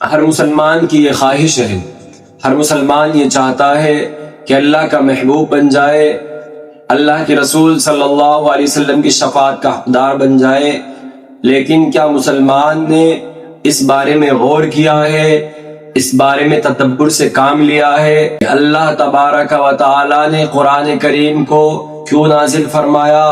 ہر مسلمان کی یہ خواہش ہے، ہر مسلمان یہ چاہتا ہے کہ اللہ کا محبوب بن جائے، اللہ کے رسول صلی اللہ علیہ وسلم کی شفاعت کا حقدار بن جائے۔ لیکن کیا مسلمان نے اس بارے میں غور کیا ہے، اس بارے میں تدبر سے کام لیا ہے کہ اللہ تبارک و تعالی نے قرآن کریم کو کیوں نازل فرمایا؟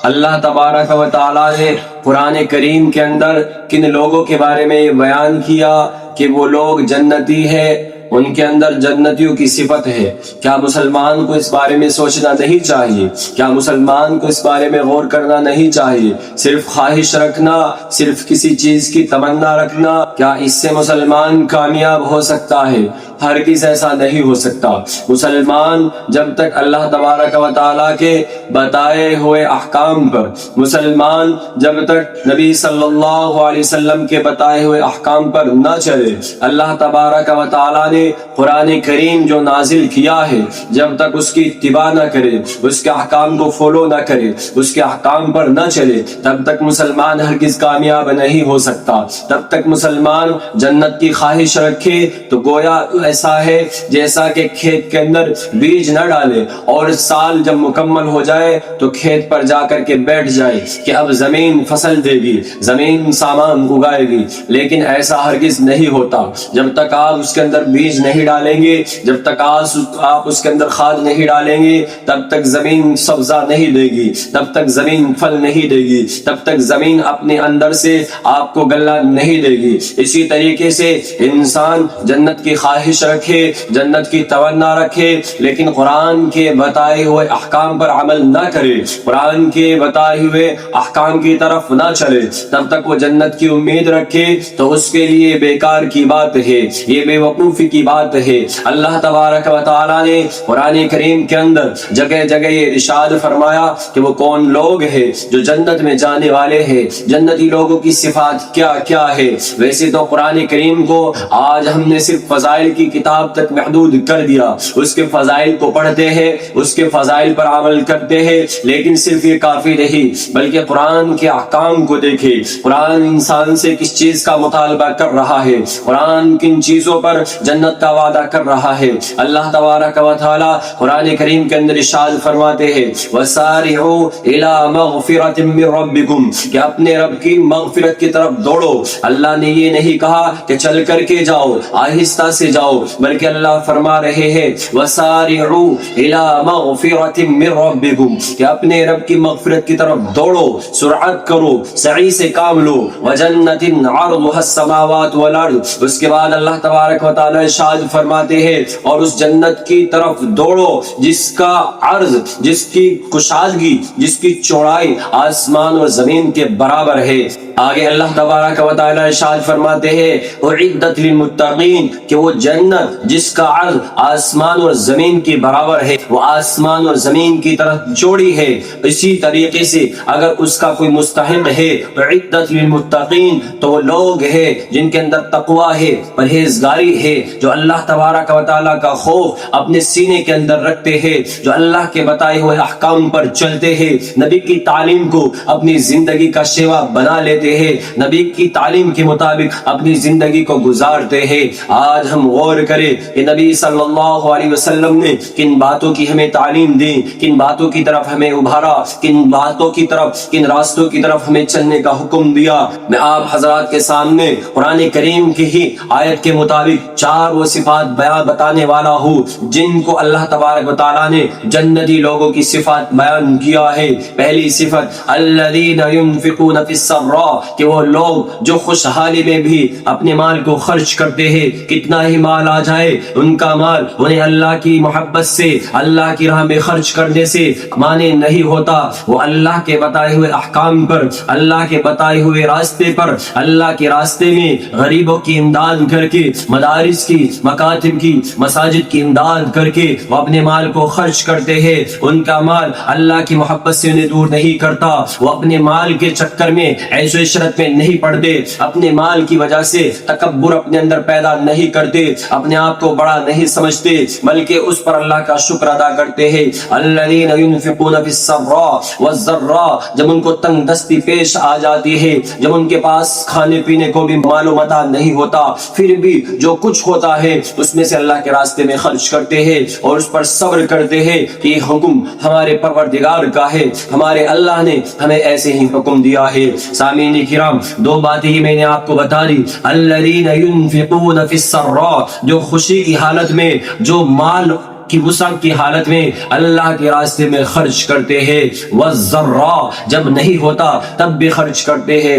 اللہ تبارک و تعالی نے قرآن کریم کے اندر کن لوگوں کے بارے میں یہ بیان کیا کہ وہ لوگ جنتی ہیں، ان کے اندر جنتیوں کی صفت ہے؟ کیا مسلمان کو اس بارے میں سوچنا نہیں چاہیے؟ کیا مسلمان کو اس بارے میں غور کرنا نہیں چاہیے؟ صرف خواہش رکھنا، صرف کسی چیز کی تمنا رکھنا، کیا اس سے مسلمان کامیاب ہو سکتا ہے؟ ہرگز ایسا نہیں ہو سکتا۔ مسلمان جب تک اللہ تبارک و تعالیٰ کے بتائے ہوئے احکام پر، مسلمان جب تک نبی صلی اللہ علیہ وسلم کے بتائے ہوئے احکام پر نہ چلے، اللہ تبارک و تعالیٰ نے قرآن کریم جو نازل کیا ہے جب تک اس کی اتباع نہ کرے، اس کے احکام کو فالو نہ کرے، اس کے احکام پر نہ چلے، تب تک مسلمان ہرگز کامیاب نہیں ہو سکتا۔ تب تک مسلمان جنت کی خواہش رکھے تو گویا ایسا ہے جیسا کہ کھیت کے اندر بیج نہ ڈالے اور سال جب مکمل ہو جائے تو کھیت پر جا کر کے بیٹھ جائے کہ اب زمین فصل دے گی، زمین سامان اگائے گی، لیکن ایسا ہرگز نہیں ہوتا۔ جب تک آپ اس کے اندر بیج نہیں ڈالیں گے، جب تک آپ اس کے اندر کھاد نہیں ڈالیں گے، تب تک زمین سبزہ نہیں دے گی، تب تک زمین پھل نہیں دے گی، تب تک زمین اپنے اندر سے آپ کو غلہ نہیں دے گی۔ اسی طریقے سے انسان جنت کی خواہش رکھے، جنت کی تمنا رکھے، لیکن قرآن کے بتائے ہوئے احکام پر عمل نہ کرے، قرآن کے بتائے ہوئے احکام کی طرف نہ چلے، تب تک وہ جنت کی امید رکھے تو اس کے لیے بیکار کی بات ہے، یہ بے وقوفی کی بات ہے۔ اللہ تبارک و تعالیٰ نے قرآن کریم کے اندر جگہ جگہ یہ ارشاد فرمایا کہ وہ کون لوگ ہیں جو جنت میں جانے والے ہیں، جنتی لوگوں کی صفات کیا کیا ہے۔ ویسے تو قرآن کریم کو آج ہم نے صرف فضائل کی کتاب تک محدود کر دیا، اس کے فضائل کو پڑھتے ہیں، اس کے فضائل پر عمل کرتے ہیں، لیکن صرف یہ کافی نہیں بلکہ قرآن کے احکام کو دیکھیں۔ قرآن انسان سے کس چیز کا مطالبہ کر رہا ہے، قرآن کن چیزوں پر جنت کا وعدہ کر رہا ہے۔ اللہ تبارک و تعالی قرآن کریم کے اندر ارشاد فرماتے ہیں وَسَارِعُوا إِلَىٰ مَغْفِرَةٍ مِّن رَبِّكُمْ، کہ اپنے رب کی مغفرت کی طرف دوڑو۔ اللہ نے یہ نہیں کہا کہ چل کر کے جاؤ، آہستہ سے جاؤ، بلکہ اللہ فرما رہے ہیں وَسَارِعُوا إِلَىٰ مَغْفِرَةٍ مِّن رَبِّكُمْ، کہ اپنے رب کی مغفرت کی طرف دوڑو، سرعت کرو، سعی سے کام لو۔ وَجَنَّةٍ عَرْضُهَا السَّمَاوَاتُ وَالْأَرْضُ، اس کے بعد اللہ تبارک و تعالی ارشاد فرماتے ہیں اور اس جنت کی طرف دوڑو جس کا عرض، جس کی کشادگی، جس کی چوڑائی آسمان اور زمین کے برابر ہے۔ آگے اللہ تبارک و تعالی ارشاد فرماتے ہیں اعدت للمتقین، کہ وہ جنت جس کا عرض آسمان اور زمین کے برابر ہے، وہ آسمان اور زمین کی طرف چوڑی ہے، اسی طریقے سے اگر اس کا کوئی مستحق ہے اعدت للمتقین تو وہ لوگ ہیں جن کے اندر تقوی ہے، پرہیزگاری ہے، جو اللہ تبارک و تعالیٰ کا خوف اپنے سینے کے اندر رکھتے ہیں، جو اللہ کے بتائے ہوئے احکام پر چلتے ہیں، نبی کی تعلیم کو اپنی زندگی کا شیوا بنا لیتے ہیں، نبی کی تعلیم کے مطابق اپنی زندگی کو گزارتے ہیں۔ آج ہم غور کریں کہ نبی صلی اللہ علیہ وسلم نے کن باتوں کی ہمیں تعلیم دی، کن باتوں کی طرف ہمیں ابھارا، کن باتوں کی طرف، کن راستوں کی طرف ہمیں چلنے کا حکم دیا۔ میں آپ حضرات کے سامنے قرآن کریم کی ہی آیت کے مطابق چار وہ صفات بتانے والا ہوں جن کو اللہ تبارک و تعالیٰ نے جنتی لوگوں کی صفات بیان کیا ہے۔ پہلی صفت الذین ينفقون فی السراء، کہ وہ لوگ جو خوشحالی میں بھی اپنے مال کو خرچ کرتے ہیں، کتنا ہی مال آ جائے ان کا مال انہیں اللہ کی محبت سے، اللہ کی راہ میں خرچ کرنے سے مانے نہیں ہوتا۔ وہ اللہ کے بتائے ہوئے احکام پر، اللہ کے بتائے ہوئے راستے پر، اللہ کے راستے میں غریبوں کی امداد کر کے، مدارس کی، مکاتب کی، مساجد کی امداد کر کے وہ اپنے مال کو خرچ کرتے ہیں۔ ان کا مال اللہ کی محبت سے انہیں دور نہیں کرتا، وہ اپنے مال کے چکر میں ایسے عشرت میں نہیں پڑتے، اپنے مال کی وجہ سے تکبر اپنے اندر پیدا نہیں کرتے، اپنے آپ کو بڑا نہیں سمجھتے، بلکہ اس پر اللہ کا شکر ادا کرتے ہیں۔ الذین ينفقون فی السراء والضراء، جب ان کو تنگ دستی پیش آ جاتی ہے، جب ان کے پاس کھانے پینے کو بھی مال و متاع نہیں ہوتا، پھر بھی جو کچھ ہوتا ہے اس میں سے اللہ کے راستے میں خرچ کرتے ہیں اور اس پر صبر کرتے ہیں کہ یہ حکم ہمارے پروردگار کا ہے، ہمارے اللہ نے ہمیں ایسے ہی حکم دیا ہے۔ سامعین کرام، دو باتیں ہی میں نے آپ کو بتا دی۔ الذین ينفقون فی السراء، جو خوشی کی حالت میں، جو مال کی وسعت کی حالت میں اللہ کے راستے میں خرچ کرتے ہیں، والضراء، جب نہیں ہوتا تب بھی خرچ کرتے ہیں،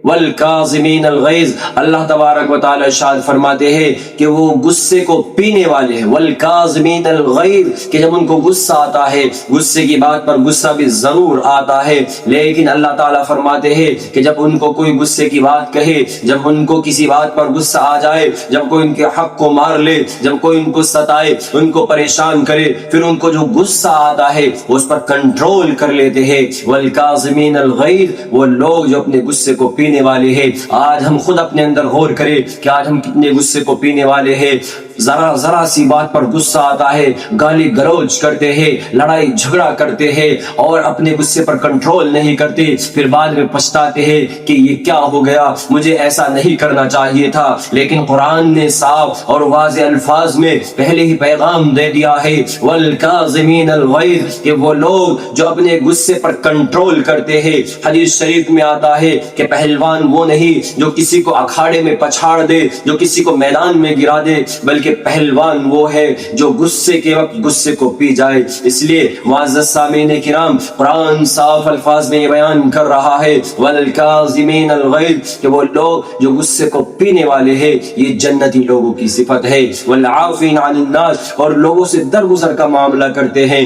والکاظمین الغیظ، اللہ تبارک و تعالی ارشاد فرماتے ہیں کہ وہ غصے کو پینے والے ہیں، والکاظمین الغیظ، کہ جب ان کو غصہ آتا ہے، غصے کی بات پر غصہ بھی ضرور آتا ہے، لیکن اللہ تعالیٰ فرماتے ہیں کہ جب ان کو کوئی غصے کی بات کہے، جب ان کو کسی بات پر غصہ آ جائے، جب کوئی ان کے حق کو مار لے، جب کوئی ان کو ستائے، ان کو پریشان کرے، پھر ان کو جو غصہ آتا ہے اس پر کنٹرول کر لیتے ہیں۔ والکاظمین الغیظ، وہ لوگ جو اپنے غصے کو پینے والے ہیں۔ آج ہم خود اپنے اندر غور کریں کہ آج ہم کتنے غصے کو پینے والے ہیں۔ ذرا سی بات پر غصہ آتا ہے، گالی گلوچ کرتے ہیں، لڑائی جھگڑا کرتے ہیں اور اپنے غصے پر کنٹرول نہیں کرتے، پھر بعد میں پچھتاتے ہیں کہ یہ کیا ہو گیا، مجھے ایسا نہیں کرنا چاہیے تھا۔ لیکن قرآن نے صاف اور واضح الفاظ میں پہلے ہی پیغام دے دیا ہے، والکاظمین الغیظ، کہ وہ لوگ جو اپنے غصے پر کنٹرول کرتے ہیں۔ حدیث شریف میں آتا ہے کہ پہلوان وہ نہیں جو کسی کو اکھاڑے میں پچھاڑ دے، جو کسی کو میدان میں گرا دے، بلکہ پہلوان وہ ہے جو غصے کے وقت غصے کو پی جائے۔ اس لیے معزز سامعین کرام، قرآن صاف الفاظ میں یہ بیان کر رہا ہے، والکاظمین الغیظ، کہ وہ لوگ جو غصے کو پینے والے ہیں، یہ جنتی لوگوں کی صفت ہے۔ والعافین عن الناس، اور لوگوں سے درگزر کا معاملہ کرتے ہیں۔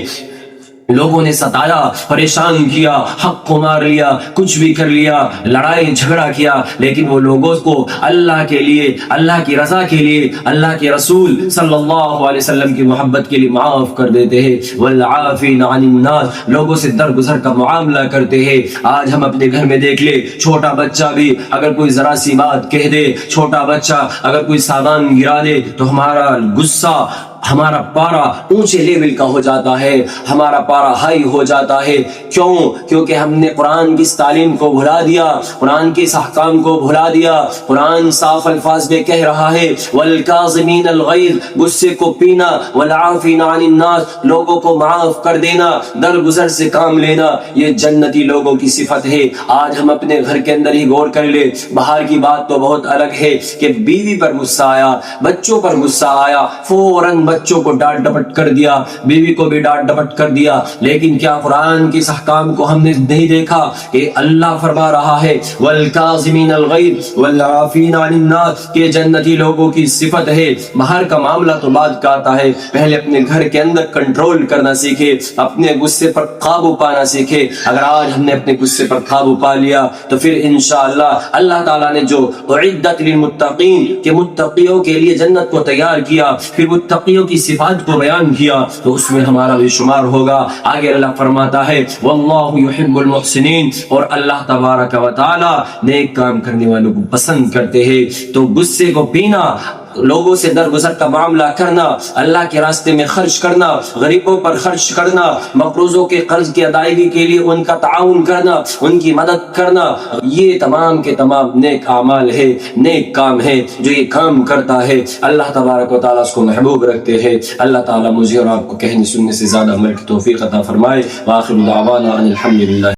لوگوں نے ستایا، پریشان کیا، حق کو مار لیا، کچھ بھی کر لیا، لڑائی جھگڑا کیا، لیکن وہ لوگوں کو اللہ کے لیے، اللہ کی رضا کے لیے، اللہ کے رسول صلی اللہ علیہ وسلم کی محبت کے لیے معاف کر دیتے ہیں۔ والعافین عن الناس، لوگوں سے درگزر کا معاملہ کرتے ہیں۔ آج ہم اپنے گھر میں دیکھ لیں، چھوٹا بچہ بھی اگر کوئی ذرا سی بات کہہ دے، چھوٹا بچہ اگر کوئی سامان گرا دے تو ہمارا غصہ، ہمارا پارا اونچے لیول کا ہو جاتا ہے، ہمارا پارا ہائی ہو جاتا ہے۔ کیوں؟ کیونکہ ہم نے قرآن کی اس تعلیم کو بھلا دیا، قرآن کے اس احکام کو بھلا دیا۔ قرآن صاف الفاظ میں کہہ رہا ہے، والکاظمین الغیظ، غصے کو پینا، والعافین عن الناس، لوگوں کو معاف کر دینا، درگزر سے کام لینا، یہ جنتی لوگوں کی صفت ہے۔ آج ہم اپنے گھر کے اندر ہی غور کر لیں، باہر کی بات تو بہت الگ ہے کہ بیوی پر غصہ آیا، بچوں پر غصہ آیا، فوراً بچوں کو ڈانٹ ڈپٹ کر دیا، بیوی کو بھی ڈانٹ ڈپٹ کر دیا، لیکن کیا قرآن کے اس احکام کو ہم نے نہیں دیکھا کہ اللہ فرما رہا ہے، والکاظمین الغیظ والعافین عن الناس، کہ جنتی لوگوں کی صفت ہے۔ باہر کا معاملہ تو بعد کا آتا ہے، پہلے اپنے گھر کے اندر کنٹرول کرنا سیکھے، اپنے غصے پر قابو پانا سیکھے۔ اگر آج ہم نے اپنے غصے پر قابو پا لیا تو پھر انشاءاللہ اللہ تعالیٰ نے جو اعدت للمتقین، کہ متقیوں کے لیے جنت کو تیار کیا، پھر متقیوں کی صفات کو بیان کیا تو اس میں ہمارا بھی شمار ہوگا۔ آگے اللہ فرماتا ہے، واللہ یحب المحسنین، اور اللہ تبارک و تعالی نیک کام کرنے والوں کو پسند کرتے ہیں۔ تو غصے کو پینا، لوگوں سے درگزر کا معاملہ کرنا، اللہ کے راستے میں خرچ کرنا، غریبوں پر خرچ کرنا، مقروضوں کے قرض کی ادائیگی کے لیے ان کا تعاون کرنا، ان کی مدد کرنا، یہ تمام کے تمام نیک اعمال ہے، نیک کام ہے۔ جو یہ کام کرتا ہے اللہ تبارک و تعالیٰ اس کو محبوب رکھتے ہیں۔ اللہ تعالیٰ مجھے اور آپ کو کہنے سننے سے زیادہ عمل کی توفیق عطا فرمائے۔ وآخر دعوانا ان الحمد للہ۔